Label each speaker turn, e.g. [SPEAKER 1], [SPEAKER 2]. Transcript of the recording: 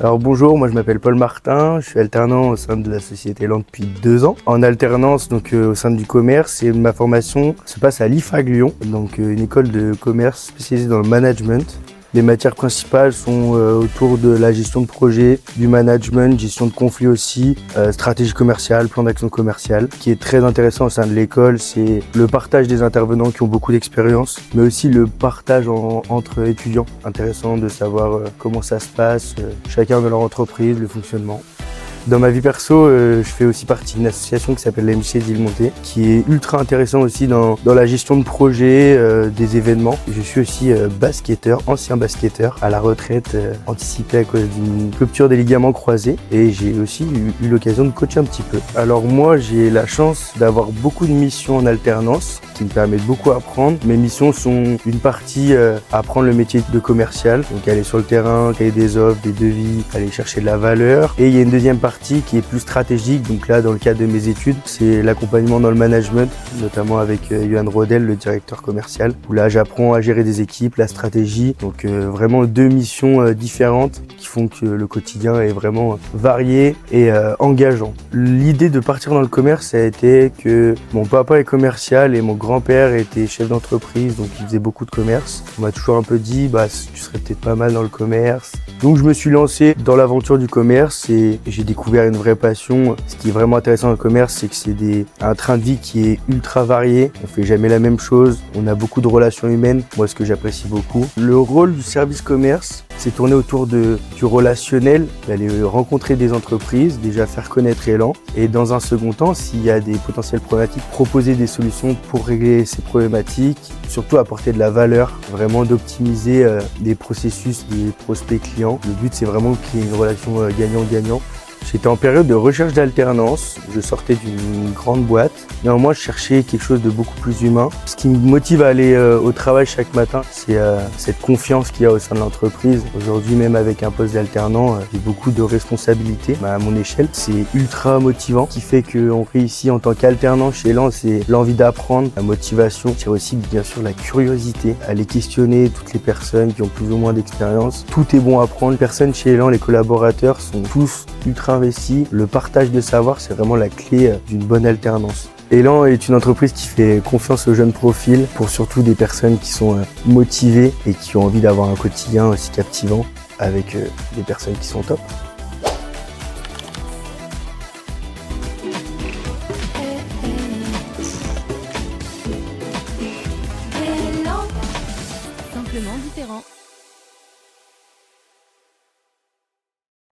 [SPEAKER 1] Alors bonjour, moi je m'appelle Paul Martin, je suis alternant au sein de la société Elan depuis 2 ans. En alternance au sein du commerce et ma formation se passe à l'IFAG Lyon, une école de commerce spécialisée dans le management. Les matières principales sont autour de la gestion de projet, du management, gestion de conflits aussi, stratégie commerciale, plan d'action commerciale. Ce qui est très intéressant au sein de l'école, c'est le partage des intervenants qui ont beaucoup d'expérience, mais aussi le partage entre étudiants. Intéressant de savoir comment ça se passe, chacun de leur entreprise, le fonctionnement. Dans ma vie perso, je fais aussi partie d'une association qui s'appelle l'AMC d'Île-Montée, qui est ultra intéressant aussi dans la gestion de projets, des événements. Je suis aussi basketteur, ancien basketteur, à la retraite anticipée à cause d'une rupture des ligaments croisés. Et j'ai aussi eu l'occasion de coacher un petit peu. Alors moi, j'ai la chance d'avoir beaucoup de missions en alternance, qui me permettent beaucoup d'apprendre. Mes missions sont une partie apprendre le métier de commercial, donc aller sur le terrain, créer des offres, des devis, aller chercher de la valeur. Et il y a une deuxième partie qui est plus stratégique, donc là dans le cadre de mes études, c'est l'accompagnement dans le management, notamment avec Johan Rodel, le directeur commercial, où là j'apprends à gérer des équipes, la stratégie, donc vraiment 2 missions différentes qui font que le quotidien est vraiment varié et engageant. L'idée de partir dans le commerce, ça a été que mon papa est commercial et mon grand-père était chef d'entreprise, donc il faisait beaucoup de commerce. On m'a toujours un peu dit, tu serais peut-être pas mal dans le commerce. Donc je me suis lancé dans l'aventure du commerce et j'ai découvert une vraie passion. Ce qui est vraiment intéressant dans le commerce, c'est que c'est un train de vie qui est ultra varié. On fait jamais la même chose. On a beaucoup de relations humaines. Moi, ce que j'apprécie beaucoup. Le rôle du service commerce, c'est tourner autour du relationnel, d'aller rencontrer des entreprises, déjà faire connaître Elan. Et dans un second temps, s'il y a des potentielles problématiques, proposer des solutions pour régler ces problématiques. Surtout apporter de la valeur, vraiment d'optimiser des processus des prospects clients. Le but, c'est vraiment de créer une relation gagnant-gagnant. J'étais en période de recherche d'alternance, je sortais d'une grande boîte. Néanmoins, je cherchais quelque chose de beaucoup plus humain. Ce qui me motive à aller au travail chaque matin, c'est cette confiance qu'il y a au sein de l'entreprise. Aujourd'hui, même avec un poste d'alternant, j'ai beaucoup de responsabilités à mon échelle. C'est ultra motivant. Ce qui fait qu'on réussit en tant qu'alternant chez Elan, c'est l'envie d'apprendre, la motivation. C'est aussi bien sûr la curiosité, aller questionner toutes les personnes qui ont plus ou moins d'expérience. Tout est bon à prendre. Personne chez Elan, les collaborateurs sont tous ultra investis. Le partage de savoir, c'est vraiment la clé d'une bonne alternance. Elan est une entreprise qui fait confiance aux jeunes profils pour surtout des personnes qui sont motivées et qui ont envie d'avoir un quotidien aussi captivant avec des personnes qui sont top.
[SPEAKER 2] Simplement différent.